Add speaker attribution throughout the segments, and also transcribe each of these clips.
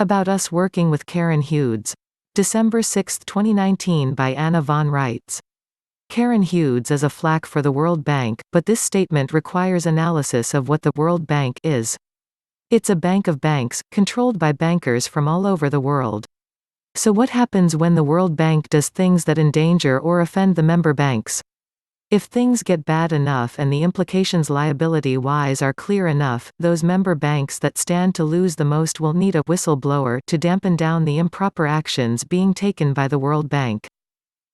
Speaker 1: About Us Working with Karen Hudes. December 6, 2019 by Anna von Reitz. Karen Hudes is a flak for the World Bank, but this statement requires analysis of what the World Bank is. It's a bank of banks, controlled by bankers from all over the world. So what happens when the World Bank does things that endanger or offend the member banks? If things get bad enough and the implications liability-wise are clear enough, those member banks that stand to lose the most will need a whistleblower to dampen down the improper actions being taken by the World Bank.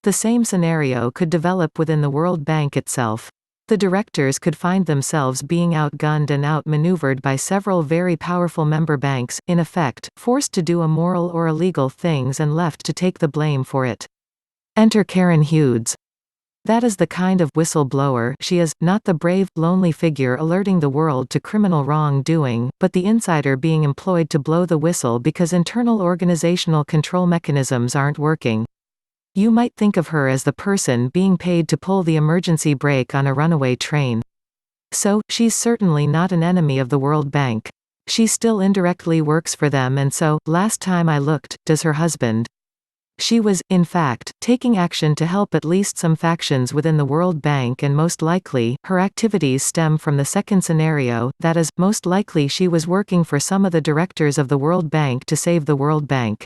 Speaker 1: The same scenario could develop within the World Bank itself. The directors could find themselves being outgunned and outmaneuvered by several very powerful member banks, in effect, forced to do immoral or illegal things and left to take the blame for it. Enter Karen Hudes. That is the kind of whistleblower she is, not the brave, lonely figure alerting the world to criminal wrongdoing, but the insider being employed to blow the whistle because internal organizational control mechanisms aren't working. You might think of her as the person being paid to pull the emergency brake on a runaway train. So, she's certainly not an enemy of the World Bank. She still indirectly works for them, and so, last time I looked, does her husband. She was, in fact, taking action to help at least some factions within the World Bank, and most likely, her activities stem from the second scenario, that is, most likely she was working for some of the directors of the World Bank to save the World Bank.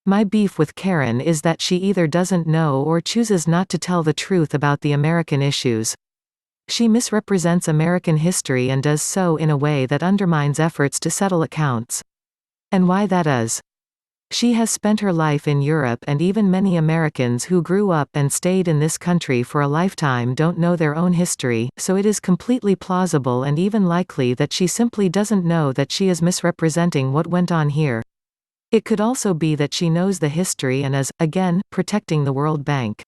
Speaker 1: My beef with Karen is that she either doesn't know or chooses not to tell the truth about the American issues. She misrepresents American history and does so in a way that undermines efforts to settle accounts. And why that is? She has spent her life in Europe, and even many Americans who grew up and stayed in this country for a lifetime don't know their own history, so it is completely plausible and even likely that she simply doesn't know that she is misrepresenting what went on here. It could also be that she knows the history and is, again, protecting the World Bank.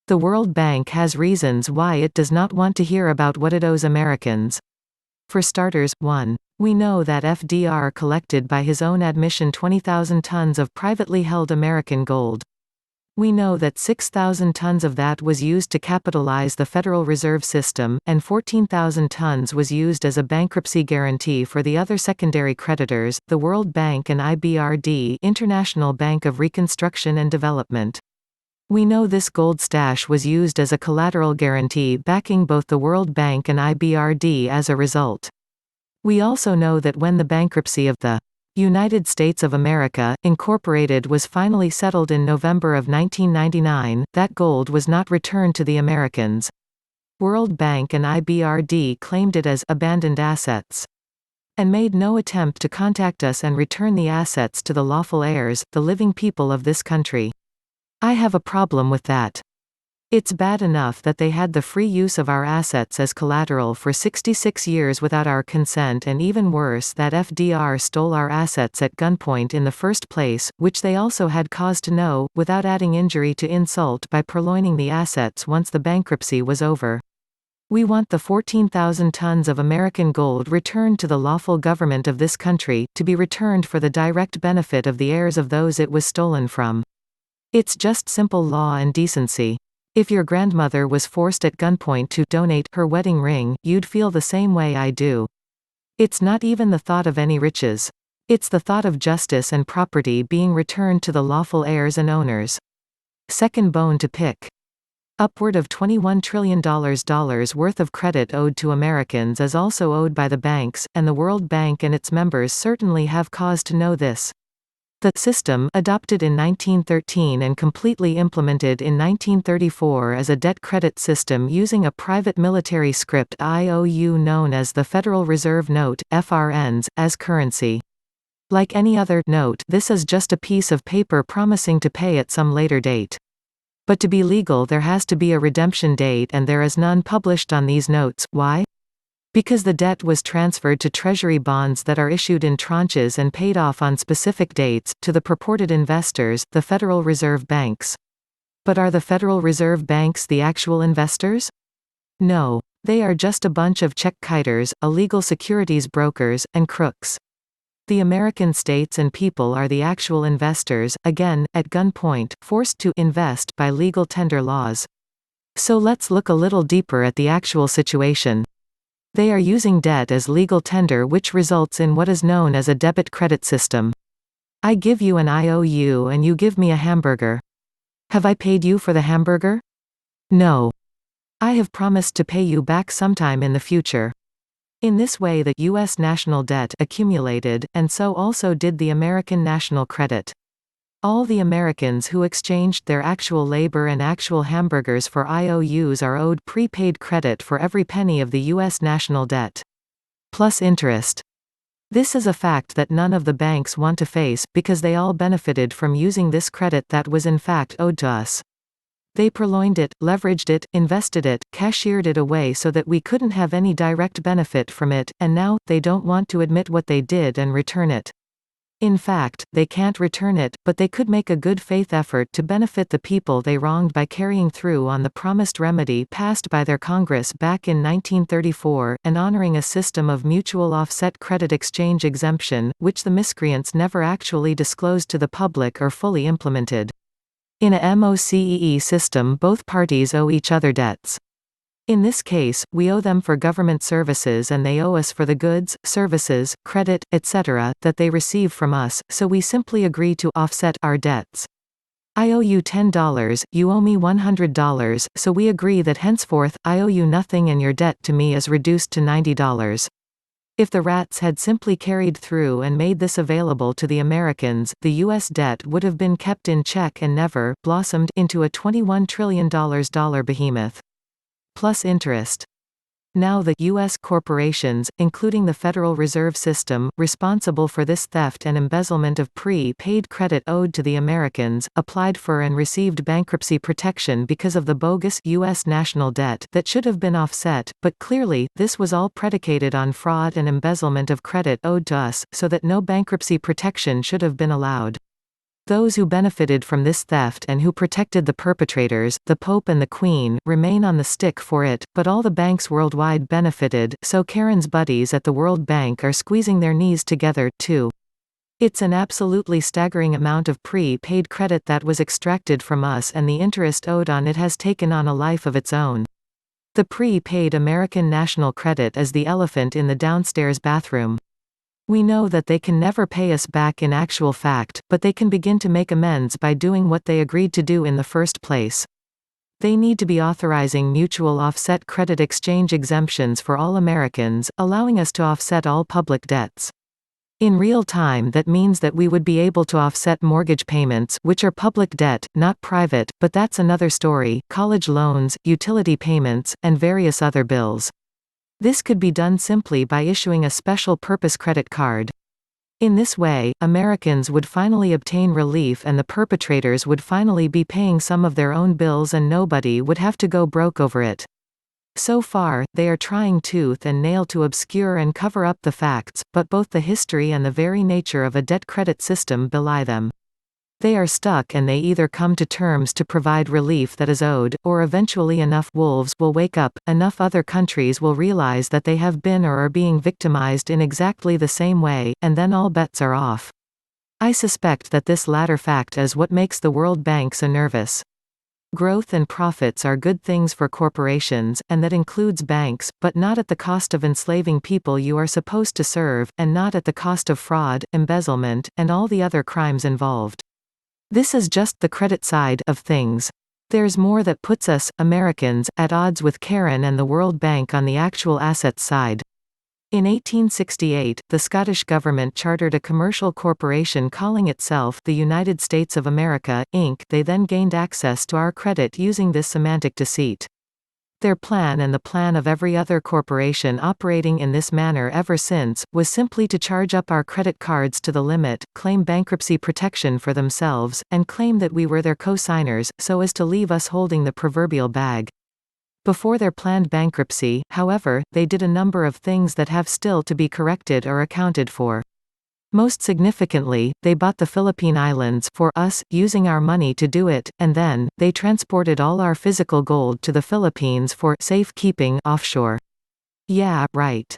Speaker 1: The World Bank has reasons why it does not want to hear about what it owes Americans. For starters, 1. We know that FDR collected by his own admission 20,000 tons of privately held American gold. We know that 6,000 tons of that was used to capitalize the Federal Reserve System, and 14,000 tons was used as a bankruptcy guarantee for the other secondary creditors, the World Bank and IBRD, International Bank of Reconstruction and Development. We know this gold stash was used as a collateral guarantee backing both the World Bank and IBRD as a result. We also know that when the bankruptcy of the United States of America, Incorporated was finally settled in November of 1999, that gold was not returned to the Americans. World Bank and IBRD claimed it as abandoned assets and made no attempt to contact us and return the assets to the lawful heirs, the living people of this country. I have a problem with that. It's bad enough that they had the free use of our assets as collateral for 66 years without our consent, and even worse that FDR stole our assets at gunpoint in the first place, which they also had cause to know, without adding injury to insult by purloining the assets once the bankruptcy was over. We want the 14,000 tons of American gold returned to the lawful government of this country, to be returned for the direct benefit of the heirs of those it was stolen from. It's just simple law and decency. If your grandmother was forced at gunpoint to donate her wedding ring, you'd feel the same way I do. It's not even the thought of any riches. It's the thought of justice and property being returned to the lawful heirs and owners. Second bone to pick. Upward of $21 trillion worth of credit owed to Americans is also owed by the banks, and the World Bank and its members certainly have cause to know this. The system, adopted in 1913 and completely implemented in 1934 as a debt credit system using a private military script IOU known as the Federal Reserve Note, FRNs, as currency. Like any other note, this is just a piece of paper promising to pay at some later date. But to be legal there has to be a redemption date, and there is none published on these notes. Why? Because the debt was transferred to Treasury bonds that are issued in tranches and paid off on specific dates, to the purported investors, the Federal Reserve Banks. But are the Federal Reserve Banks the actual investors? No. They are just a bunch of check-kiters, illegal securities brokers, and crooks. The American states and people are the actual investors, again, at gunpoint, forced to invest by legal tender laws. So let's look a little deeper at the actual situation. They are using debt as legal tender, which results in what is known as a debit credit system. I give you an IOU and you give me a hamburger. Have I paid you for the hamburger? No. I have promised to pay you back sometime in the future. In this way the U.S. national debt accumulated, and so also did the American national credit. All the Americans who exchanged their actual labor and actual hamburgers for IOUs are owed prepaid credit for every penny of the U.S. national debt. Plus interest. This is a fact that none of the banks want to face, because they all benefited from using this credit that was in fact owed to us. They purloined it, leveraged it, invested it, cashiered it away so that we couldn't have any direct benefit from it, and now, they don't want to admit what they did and return it. In fact, they can't return it, but they could make a good faith effort to benefit the people they wronged by carrying through on the promised remedy passed by their Congress back in 1934, and honoring a system of mutual offset credit exchange exemption, which the miscreants never actually disclosed to the public or fully implemented. In a MOCEE system, both parties owe each other debts. In this case, we owe them for government services and they owe us for the goods, services, credit, etc., that they receive from us, so we simply agree to offset our debts. I owe you $10, you owe me $100, so we agree that henceforth, I owe you nothing and your debt to me is reduced to $90. If the rats had simply carried through and made this available to the Americans, the U.S. debt would have been kept in check and never blossomed into a $21 trillion behemoth. Plus interest. Now the U.S. corporations, including the Federal Reserve System, responsible for this theft and embezzlement of pre-paid credit owed to the Americans, applied for and received bankruptcy protection because of the bogus U.S. national debt that should have been offset, but clearly, this was all predicated on fraud and embezzlement of credit owed to us, so that no bankruptcy protection should have been allowed. Those who benefited from this theft and who protected the perpetrators, the Pope and the Queen, remain on the stick for it, but all the banks worldwide benefited, so Karen's buddies at the World Bank are squeezing their knees together, too. It's an absolutely staggering amount of pre-paid credit that was extracted from us, and the interest owed on it has taken on a life of its own. The pre-paid American national credit is the elephant in the downstairs bathroom. We know that they can never pay us back in actual fact, but they can begin to make amends by doing what they agreed to do in the first place. They need to be authorizing mutual offset credit exchange exemptions for all Americans, allowing us to offset all public debts. In real time, that means that we would be able to offset mortgage payments, which are public debt, not private, but that's another story, college loans, utility payments, and various other bills. This could be done simply by issuing a special purpose credit card. In this way, Americans would finally obtain relief and the perpetrators would finally be paying some of their own bills and nobody would have to go broke over it. So far, they are trying tooth and nail to obscure and cover up the facts, but both the history and the very nature of a debt credit system belie them. They are stuck and they either come to terms to provide relief that is owed, or eventually enough wolves will wake up, enough other countries will realize that they have been or are being victimized in exactly the same way, and then all bets are off. I suspect that this latter fact is what makes the World Bank so nervous. Growth and profits are good things for corporations, and that includes banks, but not at the cost of enslaving people you are supposed to serve, and not at the cost of fraud, embezzlement, and all the other crimes involved. This is just the credit side of things. There's more that puts us, Americans, at odds with Karen and the World Bank on the actual assets side. In 1868, the Scottish government chartered a commercial corporation calling itself the United States of America, Inc. They then gained access to our credit using this semantic deceit. Their plan, and the plan of every other corporation operating in this manner ever since, was simply to charge up our credit cards to the limit, claim bankruptcy protection for themselves, and claim that we were their co-signers, so as to leave us holding the proverbial bag. Before their planned bankruptcy, however, they did a number of things that have still to be corrected or accounted for. Most significantly, they bought the Philippine Islands for us, using our money to do it, and then, they transported all our physical gold to the Philippines for safekeeping offshore. Yeah, right.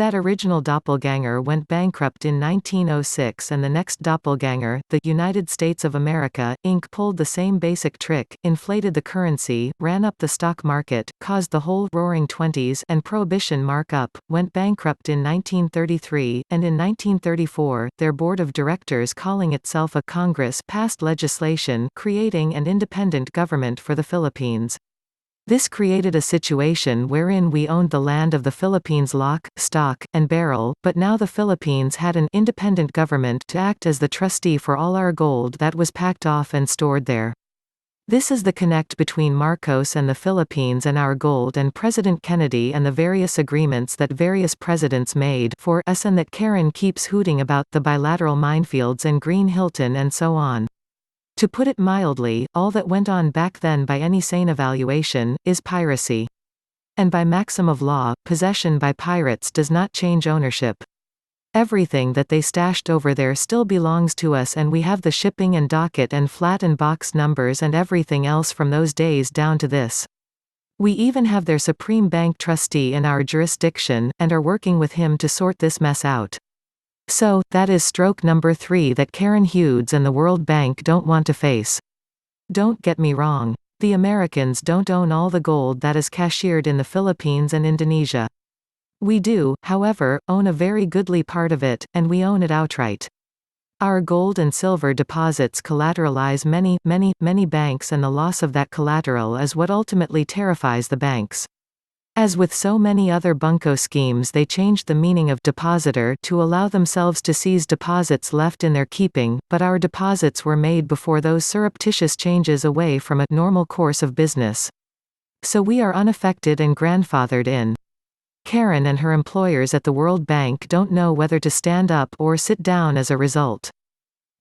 Speaker 1: that original doppelganger went bankrupt in 1906 and the next doppelganger, the United States of America, Inc. pulled the same basic trick, inflated the currency, ran up the stock market, caused the whole Roaring Twenties and Prohibition mark-up, went bankrupt in 1933, and in 1934, their board of directors calling itself a Congress passed legislation creating an independent government for the Philippines. This created a situation wherein we owned the land of the Philippines lock, stock, and barrel, but now the Philippines had an independent government to act as the trustee for all our gold that was packed off and stored there. This is the connect between Marcos and the Philippines and our gold and President Kennedy and the various agreements that various presidents made for us and that Karen keeps hooting about, the bilateral minefields and Green Hilton and so on. To put it mildly, all that went on back then by any sane evaluation, is piracy. And by maxim of law, possession by pirates does not change ownership. Everything that they stashed over there still belongs to us and we have the shipping and docket and flat and box numbers and everything else from those days down to this. We even have their supreme bank trustee in our jurisdiction, and are working with him to sort this mess out. So, that is stroke number 3 that Karen Hudes and the World Bank don't want to face. Don't get me wrong. The Americans don't own all the gold that is cashiered in the Philippines and Indonesia. We do, however, own a very goodly part of it, and we own it outright. Our gold and silver deposits collateralize many banks, and the loss of that collateral is what ultimately terrifies the banks. As with so many other bunco schemes, they changed the meaning of depositor to allow themselves to seize deposits left in their keeping, but our deposits were made before those surreptitious changes away from a normal course of business. So we are unaffected and grandfathered in. Karen and her employers at the World Bank don't know whether to stand up or sit down as a result.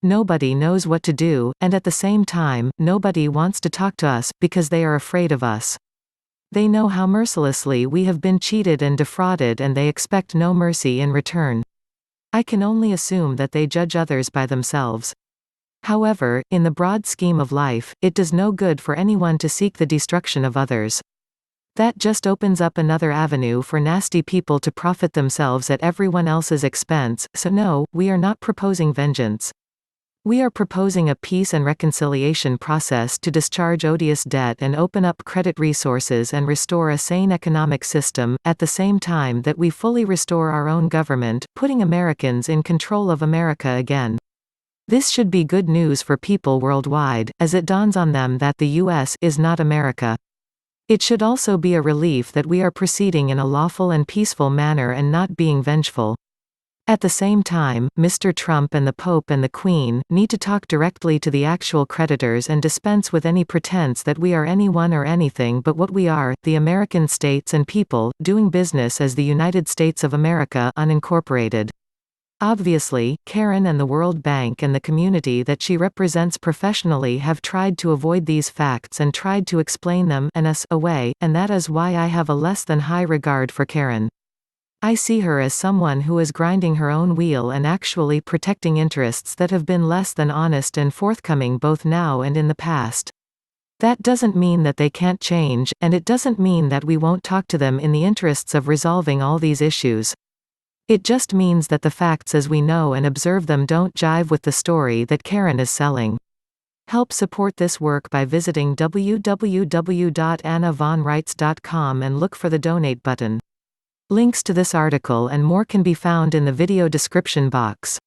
Speaker 1: Nobody knows what to do, and at the same time, nobody wants to talk to us, because they are afraid of us. They know how mercilessly we have been cheated and defrauded, and they expect no mercy in return. I can only assume that they judge others by themselves. However, in the broad scheme of life, it does no good for anyone to seek the destruction of others. That just opens up another avenue for nasty people to profit themselves at everyone else's expense, so no, we are not proposing vengeance. We are proposing a peace and reconciliation process to discharge odious debt and open up credit resources and restore a sane economic system, at the same time that we fully restore our own government, putting Americans in control of America again. This should be good news for people worldwide, as it dawns on them that the U.S. is not America. It should also be a relief that we are proceeding in a lawful and peaceful manner and not being vengeful. At the same time, Mr. Trump and the Pope and the Queen need to talk directly to the actual creditors and dispense with any pretense that we are anyone or anything but what we are, the American states and people, doing business as the United States of America unincorporated. Obviously, Karen and the World Bank and the community that she represents professionally have tried to avoid these facts and tried to explain them and us away, and that is why I have a less than high regard for Karen. I see her as someone who is grinding her own wheel and actually protecting interests that have been less than honest and forthcoming both now and in the past. That doesn't mean that they can't change, and it doesn't mean that we won't talk to them in the interests of resolving all these issues. It just means that the facts as we know and observe them don't jive with the story that Karen is selling. Help support this work by visiting www.annavonreitz.com and look for the donate button. Links to this article and more can be found in the video description box.